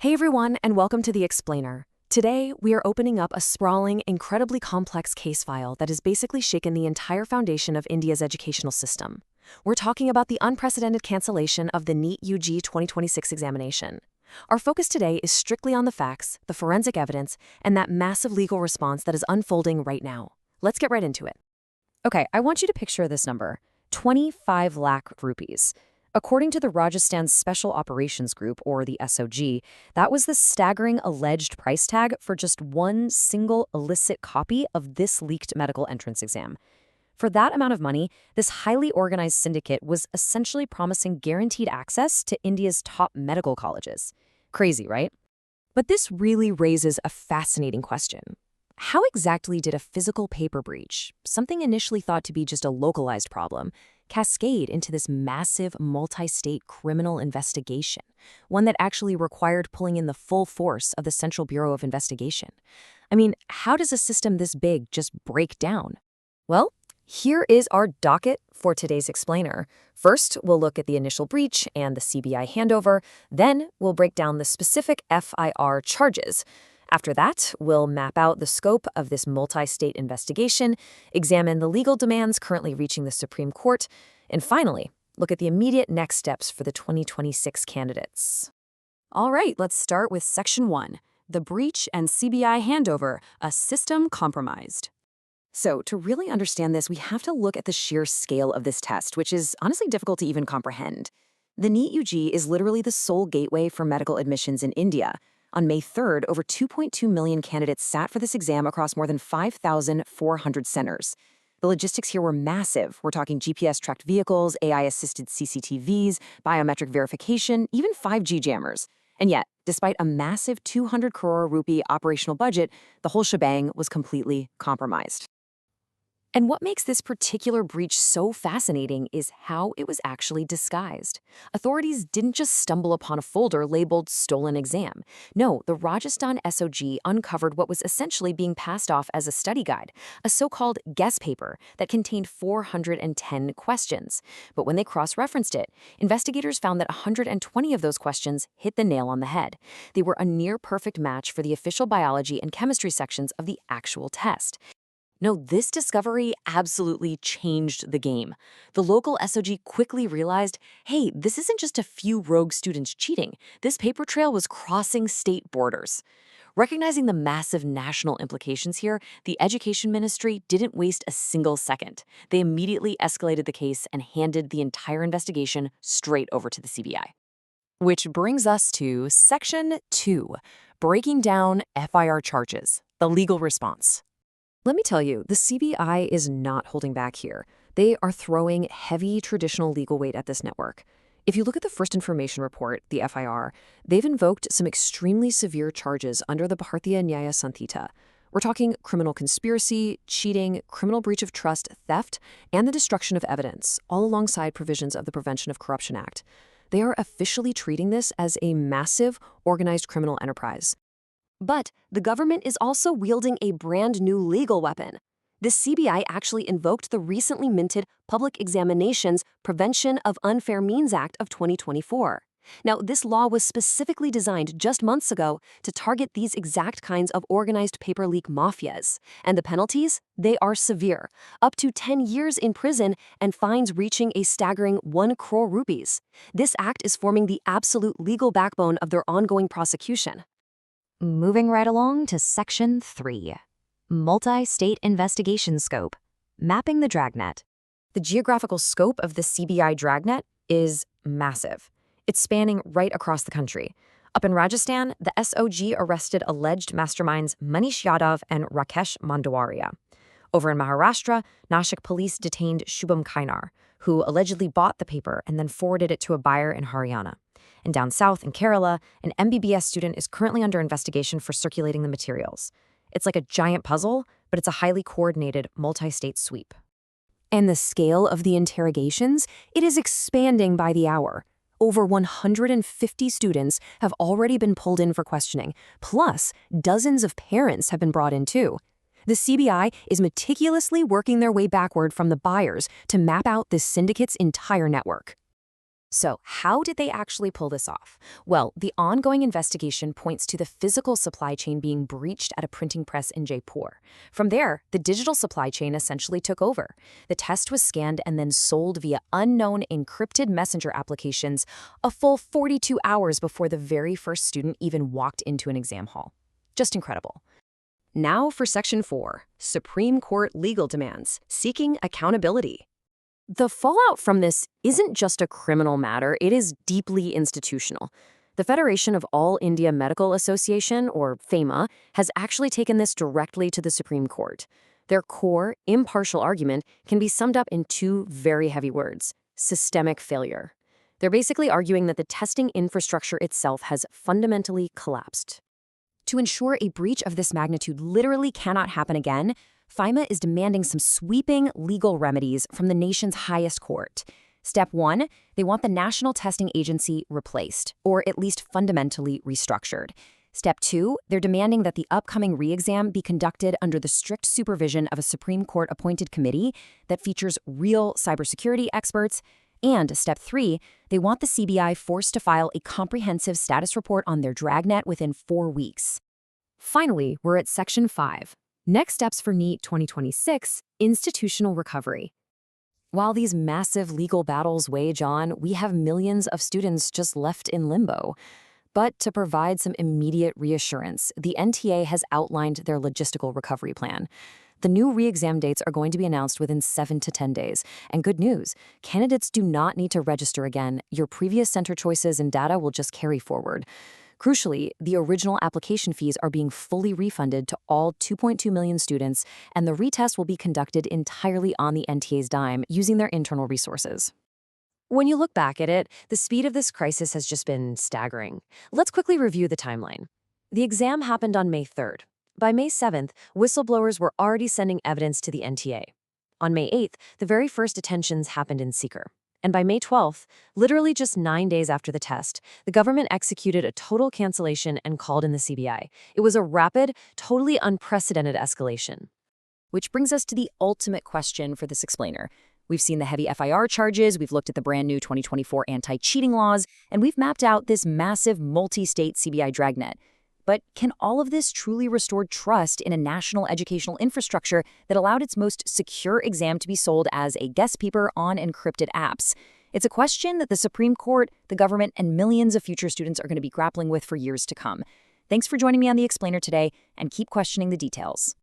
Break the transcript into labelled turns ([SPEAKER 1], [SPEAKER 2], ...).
[SPEAKER 1] Hey everyone, and welcome to The Explainer. Today, we are opening up a sprawling, incredibly complex case file that has basically shaken the entire foundation of India's educational system. We're talking about the unprecedented cancellation of the NEET-UG 2026 examination. Our focus today is strictly on the facts, the forensic evidence, and that massive legal response that is unfolding right now. Let's get right into it.
[SPEAKER 2] Okay, I want you to picture this number, 25 lakh rupees. According to the Rajasthan Special Operations Group, or the SOG, that was the staggering alleged price tag for just one single illicit copy of this leaked medical entrance exam. For that amount of money, this highly organized syndicate was essentially promising guaranteed access to India's top medical colleges. Crazy, right?
[SPEAKER 1] But this really raises a fascinating question. How exactly did a physical paper breach, something initially thought to be just a localized problem, cascade into this massive multi-state criminal investigation, one that actually required pulling in the full force of the Central Bureau of Investigation? I mean, how does a system this big just break down?
[SPEAKER 2] Well, here is our docket for today's explainer. First, we'll look at the initial breach and the CBI handover. Then, we'll break down the specific FIR charges. After that, we'll map out the scope of this multi-state investigation, examine the legal demands currently reaching the Supreme Court, and finally, look at the immediate next steps for the 2026 candidates.
[SPEAKER 3] All right, let's start with Section 1, the breach and CBI handover, a system compromised.
[SPEAKER 2] So, to really understand this, we have to look at the sheer scale of this test, which is honestly difficult to even comprehend. The NEET-UG is literally the sole gateway for medical admissions in India. On May 3rd, over 2.2 million candidates sat for this exam across more than 5,400 centers. The logistics here were massive. We're talking GPS-tracked vehicles, AI-assisted CCTVs, biometric verification, even 5G jammers. And yet, despite a massive 200 crore rupee operational budget, the whole shebang was completely compromised. And what makes this particular breach so fascinating is how it was actually disguised. Authorities didn't just stumble upon a folder labeled stolen exam. No, the Rajasthan SOG uncovered what was essentially being passed off as a study guide, a so-called guess paper that contained 410 questions. But when they cross-referenced it, investigators found that 120 of those questions hit the nail on the head. They were a near-perfect match for the official biology and chemistry sections of the actual test. No, this discovery absolutely changed the game. The local SOG quickly realized, hey, this isn't just a few rogue students cheating. This paper trail was crossing state borders. Recognizing the massive national implications here, the Education Ministry didn't waste a single second. They immediately escalated the case and handed the entire investigation straight over to the CBI.
[SPEAKER 1] Which brings us to Section 2, breaking down FIR charges, the legal response.
[SPEAKER 2] Let me tell you, the CBI is not holding back here. They are throwing heavy traditional legal weight at this network. If you look at the first information report, the FIR, they've invoked some extremely severe charges under the Bharatiya Nyaya Sanhita. We're talking criminal conspiracy, cheating, criminal breach of trust, theft, and the destruction of evidence, all alongside provisions of the Prevention of Corruption Act. They are officially treating this as a massive, organized criminal enterprise.
[SPEAKER 4] But the government is also wielding a brand new legal weapon. The CBI actually invoked the recently minted Public Examinations Prevention of Unfair Means Act of 2024. Now, this law was specifically designed just months ago to target these exact kinds of organized paper leak mafias. And the penalties? They are severe, up to 10 years in prison and fines reaching a staggering 1 crore rupees. This act is forming the absolute legal backbone of their ongoing prosecution.
[SPEAKER 2] Moving right along to Section 3, Multi-State Investigation Scope, Mapping the Dragnet. The geographical scope of the CBI dragnet is massive. It's spanning right across the country. Up in Rajasthan, the SOG arrested alleged masterminds Manish Yadav and Rakesh Mandawaria. Over in Maharashtra, Nashik police detained Shubham Kainar, who allegedly bought the paper and then forwarded it to a buyer in Haryana. And down south in Kerala, an MBBS student is currently under investigation for circulating the materials. It's like a giant puzzle, but it's a highly coordinated multi-state sweep.
[SPEAKER 1] And the scale of the interrogations, it is expanding by the hour. Over 150 students have already been pulled in for questioning, plus dozens of parents have been brought in too. The CBI is meticulously working their way backward from the buyers to map out this syndicate's entire network. So, how did they actually pull this off? Well, the ongoing investigation points to the physical supply chain being breached at a printing press in Jaipur. From there, the digital supply chain essentially took over. The test was scanned and then sold via unknown encrypted messenger applications a full 42 hours before the very first student even walked into an exam hall. Just incredible.
[SPEAKER 4] Now for Section 4, Supreme Court legal demands, seeking accountability. The fallout from this isn't just a criminal matter, it is deeply institutional. The Federation of All India Medical Association, or FAMA, has actually taken this directly to the Supreme Court. Their core, impartial argument can be summed up in two very heavy words: systemic failure. They're basically arguing that the testing infrastructure itself has fundamentally collapsed. To ensure a breach of this magnitude literally cannot happen again, FIMA is demanding some sweeping legal remedies from the nation's highest court. Step 1, they want the National Testing Agency replaced, or at least fundamentally restructured. Step 2, they're demanding that the upcoming re-exam be conducted under the strict supervision of a Supreme Court-appointed committee that features real cybersecurity experts. And Step 3, they want the CBI forced to file a comprehensive status report on their dragnet within 4 weeks. Finally, we're at Section 5. Next steps for NEET 2026, institutional recovery. While these massive legal battles wage on, we have millions of students just left in limbo. But to provide some immediate reassurance, the NTA has outlined their logistical recovery plan. The new re-exam dates are going to be announced within 7 to 10 days. And good news, candidates do not need to register again. Your previous center choices and data will just carry forward. Crucially, the original application fees are being fully refunded to all 2.2 million students, and the retest will be conducted entirely on the NTA's dime using their internal resources. When you look back at it, the speed of this crisis has just been staggering. Let's quickly review the timeline. The exam happened on May 3rd. By May 7th, whistleblowers were already sending evidence to the NTA. On May 8th, the very first detentions happened in Sikar. And by May 12th, literally just 9 days after the test, the government executed a total cancellation and called in the CBI. It was a rapid, totally unprecedented escalation.
[SPEAKER 1] Which brings us to the ultimate question for this explainer. We've seen the heavy FIR charges, we've looked at the brand new 2024 anti-cheating laws, and we've mapped out this massive multi-state CBI dragnet. But can all of this truly restore trust in a national educational infrastructure that allowed its most secure exam to be sold as a guest paper on encrypted apps? It's a question that the Supreme Court, the government, and millions of future students are going to be grappling with for years to come. Thanks for joining me on The Explainer today, and keep questioning the details.